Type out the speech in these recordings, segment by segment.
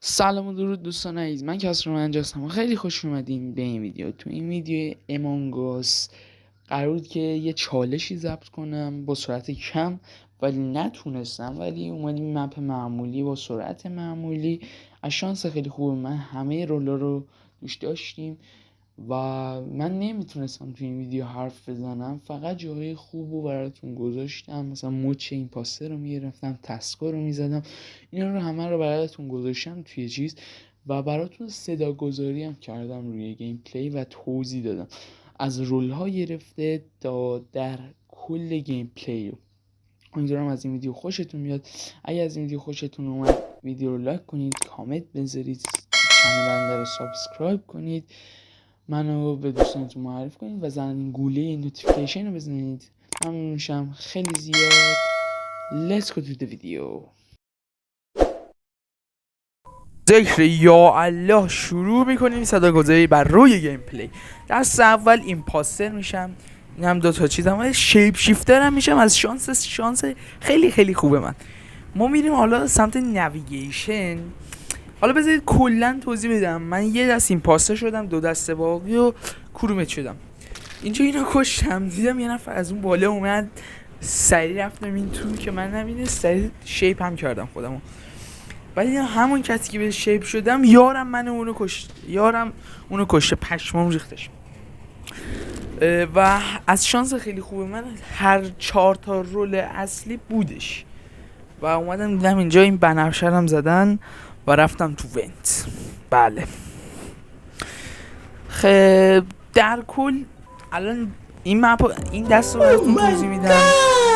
سلام و درود دوستان عزیز، من کسرا هستم. خیلی خوش اومدین به این ویدیو. تو این ویدیو امونگاس قرار بود که یه چالشی ضبط کنم با سرعت کم، ولی نتونستم. ولی اومدیم مپ معمولی با سرعت معمولی. از شانس خیلی خوب من همه رولا رو دوش داشتیم و من نمیتونستم تو این ویدیو حرف بزنم، فقط جاهای خوب رو براتون گذاشتم. مثلا مچ این پاسه رو میگرفتم، تسکا رو میزدم، اینا رو همه رو براتون گذاشتم توی چیز و براتون صدا گذاری هم کردم روی گیم پلی و توضیح دادم از رول ها گرفته تا در کل گیم پلی رو. امیدوارم از این ویدیو خوشتون بیاد. اگه از این ویدیو خوشتون اومد ویدیو رو لایک کنید، کامنت بذارید، چنل بنده رو سابسکرایب کنید، منو به دوستانتون معرف کنید و زنگ گوله نوتیفیکیشن رو بزنید. ممنون میشم خیلی زیاد. Let's go to the video. ذکر یا الله شروع میکنیم صدا گذاری بر روی گیم پلی. دست اول ایمپاستر میشم، این هم دوتا چیزم، ولی شیپ شیفتر هم میشم. از شانس خیلی خیلی خوبه من. ما میریم حالا سمت نویگیشن. حالا بذارید کلا توضیح بدم. من یه دست ایمپاستر شدم، دو دست باقی و کرومت شدم. اینجا اینو کشتم، دیدم یه نفر از اون بالا اومد، سریع رفتم این تو که من نبینه، سریع شیپ هم کردم خودمو. ولی همون کسی که به شیپ شدم یارم اونو کشته، پشمام ریختش. و از شانس خیلی خوبه من هر 4 تا رول اصلی بودش و اومدم دیدم اینجا این بنفشرم زدن و رفتم تو ونت. بله خب در کل الان این دست رو براتون توضیح میدم،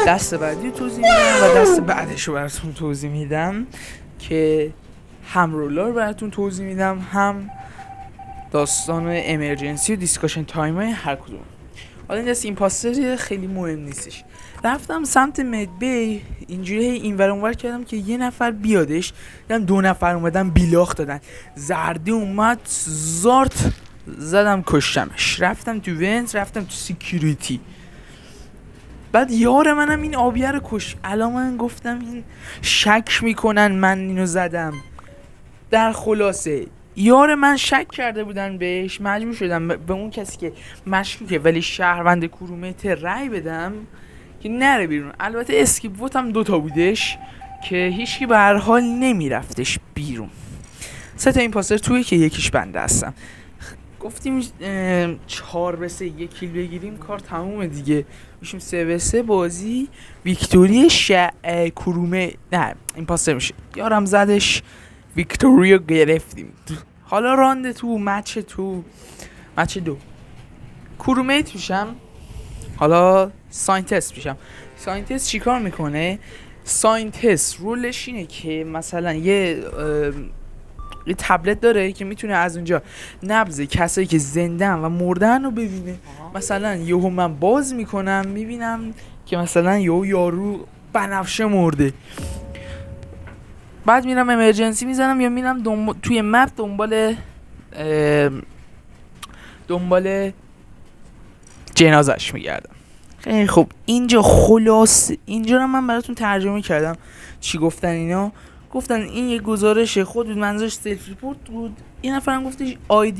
دست بعدی رو توضیح میدم و دست بعدش رو براتون توضیح میدم که هم رولا رو براتون توضیح میدم، هم داستان امرجنسی و دیسکاشن تایم های هر کدوم. حالا این دست ایمپاستر خیلی مهم نیستش. رفتم سمت مدبی، اینجوری اینور اونور کردم که یه نفر بیادش، دیدم 2 نفر اومدن بیلاخ دادن، زرده اومد زارت زدم کشتمش. رفتم تو ونت، رفتم تو سیکیوریتی. بعد یار منم این آبیه رو کش. الان من گفتم این شک میکنن من اینو زدم. در خلاصه یار من شک کرده بودن بهش، مجبور شدم به اون کسی که مشکوکه ولی شهروند کرومت رای بدم که نره بیرون. البته اسکیپ ووت هم 2 تا بودش که هیچکی به هر حال نمیرفتش بیرون. 3 تا ایمپاستر توی که یکیش بنده هستم. گفتیم 4-3 1 کیل بگیریم کار تمومه دیگه، میشیم 3-3 بازی. ویکتوری کرومه نه ایمپاستر میشه، یارم زدش، ویکتوریو گرفتیم. حالا رانده تو مچ 2 کرومیت میشم. حالا ساینتست میشم. ساینتست چیکار میکنه؟ ساینتست رولش اینه که مثلا یه تبلت داره که میتونه از اونجا نبض کسایی که زندن و مردن رو ببینه. مثلا یهو من باز میکنم میبینم که مثلا یارو بنفشه مرده، بعد میرم امرجنسی میزنم یا میرم توی مپ دنبال جنازش میگردم. خیلی خوب، اینجا رو من براتون ترجمه کردم. چی گفتن اینا؟ گفتن این یه گزارش خود بود، منظورش سلف ریپورت بود. این نفرم گفتش آی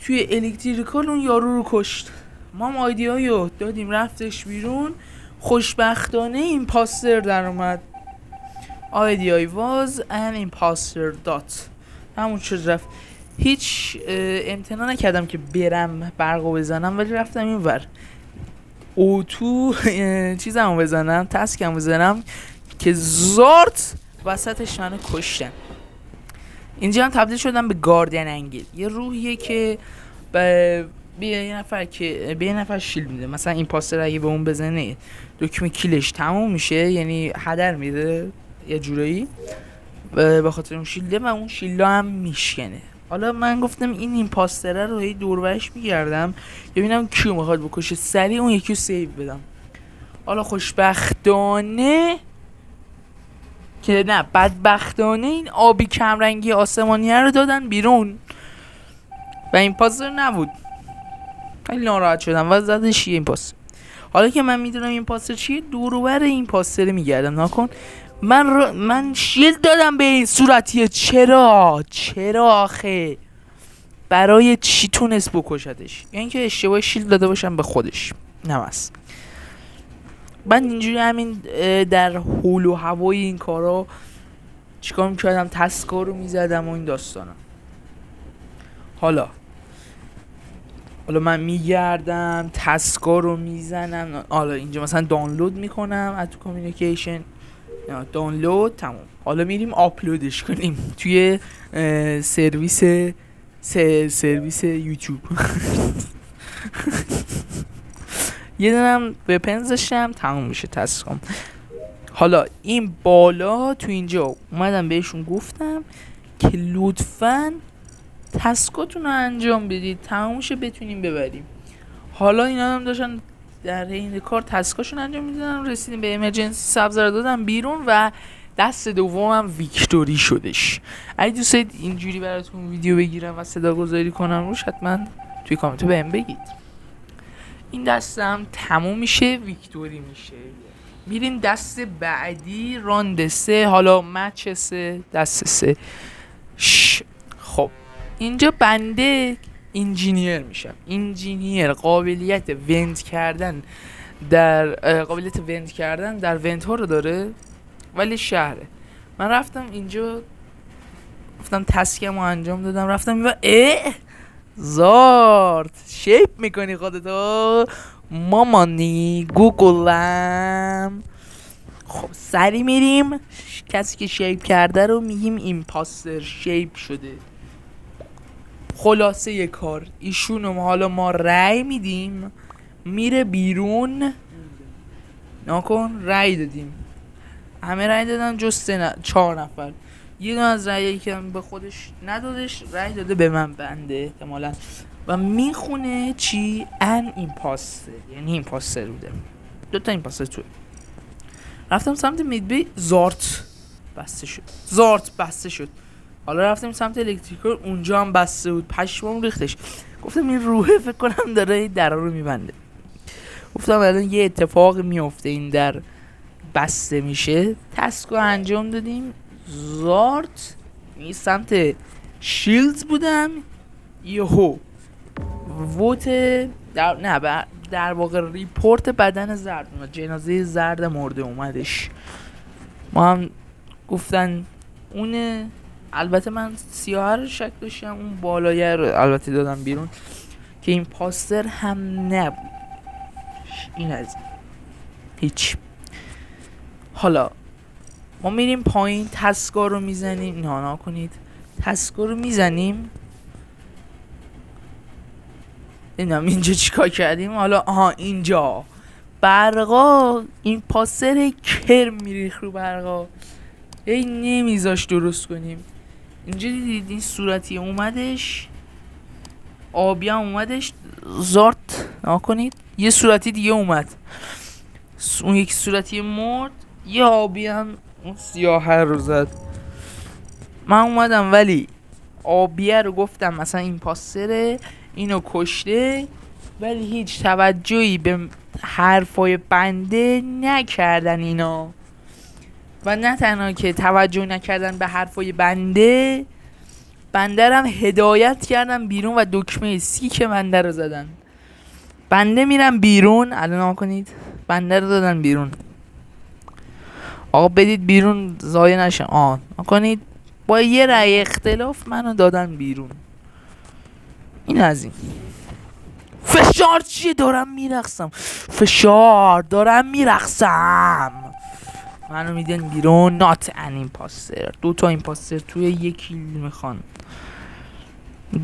توی الکتریکال اون یارو رو کشت. ما هم آی رو دادیم رفتش بیرون. خوشبختانه ایمپاستر در اومد. IDI was an imposter dot. همون چیز رفت. هیچ امتحان نکردم که برم برقو بزنم، ولی رفتم این ور اوتو چیزمو بزنم، تسکمو بزنم که زارت وسطش منو کشتن. اینجا هم تبدیل شدم به گاردین انگل، یه روحیه که به یه نفر شیل میده. مثلا این پاستر اگه به اون بزنه دکمه کیلش تموم میشه، یعنی هدر میده یه جورایی به خاطر اون شیلده و اون شیلده هم میشکنه. حالا من گفتم این ایمپاستره رو هی دوربرش میگردم ببینم کیو میخواد بکشه، سریع اون یکیو سیو بدم. حالا خوشبختانه که نه بدبختانه این آبی کمرنگی آسمانیه رو دادن بیرون و ایمپاستر نبود. خیلی ناراحت شدم و زدش یه ایمپاستر. حالا که من میدونم ایمپاستر چیه، دوروبر ایمپاستر میگردم. نکن من شیلد دادم به این صورتیه. چرا آخه برای چی تونست بکشدش؟ یعنی که اشتباه شیلد داده باشم به خودش نمست. من اینجوری همین در حول و هوای این کارا چیکار میکردم؟ تسکا رو میزدم و این داستانا. حالا من میگردم تسکا رو میزنم. حالا اینجا مثلا دانلود میکنم از تو کامیونیکیشن، دانلود تمام. حالا میریم آپلودش کنیم توی سرویس یوتیوب. یه دونم وپن زشتم تمام میشه تسکام. حالا این بالا تو اینجا اومدم بهشون گفتم که لطفاً تسکاتون رو انجام بدید تمام شه بتونیم ببریم. حالا اینا هم داشتن در این کار تسکاشون انجام میدادن. رسیدیم به امرجنسی، سبز رو دادم بیرون و دست دومم ویکتوری شدش. اگه دوست دارید اینجوری براتون ویدیو بگیرم و صدا گذاری کنم روش، حتما توی کامنت بهم بگید. این دستم تموم میشه، ویکتوری میشه. میریم دست بعدی، راند 3. حالا مچ 3، دست 3. خب اینجا بنده انجینیر میشم. انجینیر قابلیت وند کردن در ونت ها رو داره ولی شهره. من رفتم اینجا، گفتم تسکم رو انجام دادم، رفتم زارت شیپ میکنی خودتو مامانی گوگلم. خب سری میریم کسی که شیپ کرده رو میگیم ایمپاستر شیپ شده. خلاصه یه کار ایشونو حالا ما رأی میدیم میره بیرون. ناکن رأی دادیم، همه رأی دادن جز 4 نفر. یه دونه از رأیی که به خودش ندادش رأی داده به من، بنده احتمالاً، و میخونه چی؟ ان ایمپاستر، یعنی ایمپاستر بوده. 2 ایمپاستر توی. رفتم سمت میدبی، زارت بسته شد. حالا رفتیم سمت الکتریکال، اونجا هم بسته بود. پشمام ریختش. گفتم این روحه فکر کنم داره در رو میبنده. گفتم الان یه اتفاق میفته، این در بسته میشه. تسکو انجام دادیم. زارت این سمت شیلدز بودم، یهو ووت در واقع ریپورت بدن زرد اومد، جنازه زرد مرده اومدش. ما هم گفتن اونه. البته من سیاه رو شک داشتم، اون بالایه رو البته دادم بیرون که این پاستر هم نبود. این از هیچ. حالا ما میریم پایین، تسکا رو میزنیم. نه کنید، تسکا رو میزنیم. نمیدونم اینجا چیکار کردیم. حالا اینجا برقا، این پاستر کرم میریخ رو برقا، نمیذاش درست کنیم. اینجا دیدید این صورتی اومدش، آبی هم اومدش. زارت نکنید، یه صورتی دیگه اومد، اون یک صورتی مرد، یه آبی هم اون سیاه رو زد. من اومدم ولی آبیه رو گفتم مثلا این پاستره، اینو کشته، ولی هیچ توجهی به حرفای بنده نکردن اینا. و نه تنها که توجه نکردن به حرفای بنده رو هم هدایت کردن بیرون و دکمه سیک بنده رو زدن. بنده میرم بیرون. الان کنید، بنده رو دادن بیرون. آقا بدید بیرون ضایع نشه. کنید با یه رأی اختلاف منو دادن بیرون. این از این. فشار چیه؟ دارم میرقصم. منو میدن بیرون. نات ان ایمپاستر. 2 ایمپاستر توی 1 کیل میخوان.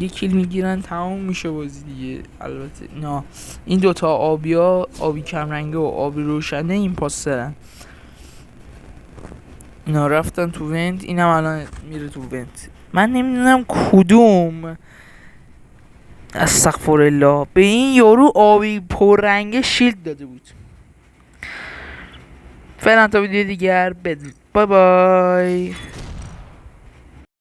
1 کیل میگیرن تمام میشه بازی دیگه. البته نه، این 2 آبی کمرنگه و آبی روشنه ایمپاسترن. اینا رفتن تو ونت، اینم الان میره تو ونت. من نمیدونم کدوم، استغفرالله، به این یارو آبی پررنگ شیلد داده بود. فعلا تا ویدیو دیگر بدرود. بای بای.